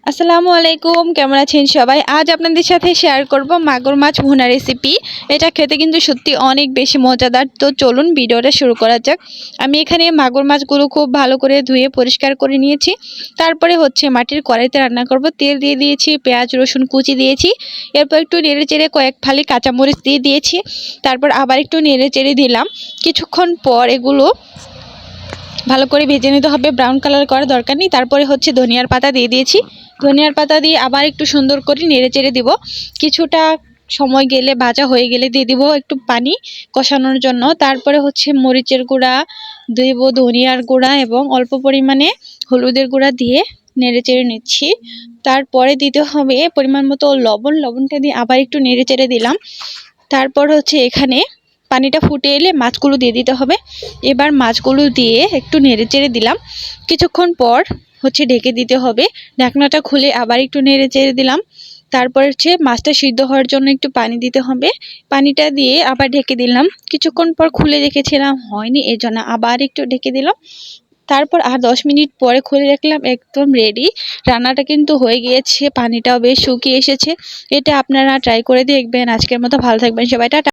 আসসালামু আলাইকুম, কেমন আছেন সবাই? আজ আপনাদের সাথে শেয়ার করব মাগুর মাছ ভুনা রেসিপি। এটা খেতে কিন্তু সত্যি অনেক বেশি মজাদার। তো চলুন ভিডিওটা শুরু করা যাক। আমি এখানে মাগুর মাছগুলো খুব ভালো করে ধুয়ে পরিষ্কার করে নিয়েছি। তারপরে মাটির কড়াইতে রান্না করব। তেল দিয়ে দিয়েছি, পেঁয়াজ রসুন কুচি দিয়েছি। এরপর একটু নেড়ে চেড়ে কয়েক ফালি কাঁচামরিচ দিয়ে দিয়েছি। তারপর আবার একটু নেড়ে চেড়ে দিলাম। কিছুক্ষণ পর এগুলো ভালো করে ভেজে নিতে হবে, ব্রাউন কালার করার দরকার নেই। তারপরে ধনিয়ার পাতা দিয়ে দিয়েছি। ধনিয়ার পাতা দিয়ে আবার একটু সুন্দর করে নেড়ে চেড়ে দিব। কিছুটা সময় গেলে, ভাজা হয়ে গেলে দিয়ে দিব একটু পানি কষানোর জন্য। তারপরে মরিচের গুঁড়া দিব, ধনিয়ার গুঁড়া এবং অল্প পরিমাণে হলুদের গুঁড়া দিয়ে নেড়ে চেড়ে নিচ্ছি। তারপরে দিতে হবে পরিমাণ মতো লবণ। লবণটা দিয়ে আবার একটু নেড়ে চেড়ে দিলাম। তারপর এখানে পানিটা ফুটে এলে মাছগুলো দিয়ে দিতে হবে। এবার মাছগুলো দিয়ে একটু নেড়ে চেড়ে দিলাম। কিছুক্ষণ পর ঢেকে দিতে হবে। ঢাকনাটা খুলে আবার একটু নেড়ে চেড়ে দিলাম। তারপর মাছটা সিদ্ধ হওয়ার জন্য একটু পানি দিতে হবে। পানিটা দিয়ে আবার ঢেকে দিলাম। কিছুক্ষণ পর খুলে দেখেছিলাম হয়নি, এর জন্য আবার একটু ঢেকে দিলাম। তারপর আর 10 মিনিট পরে খুলে দেখলাম একদম রেডি। রান্নাটা কিন্তু হয়ে গিয়েছে, পানিটাও বেশ শুকিয়ে এসেছে। এটা আপনারা ট্রাই করে দেখবেন। আজকের মতো ভালো থাকবেন সবাই, টাটা।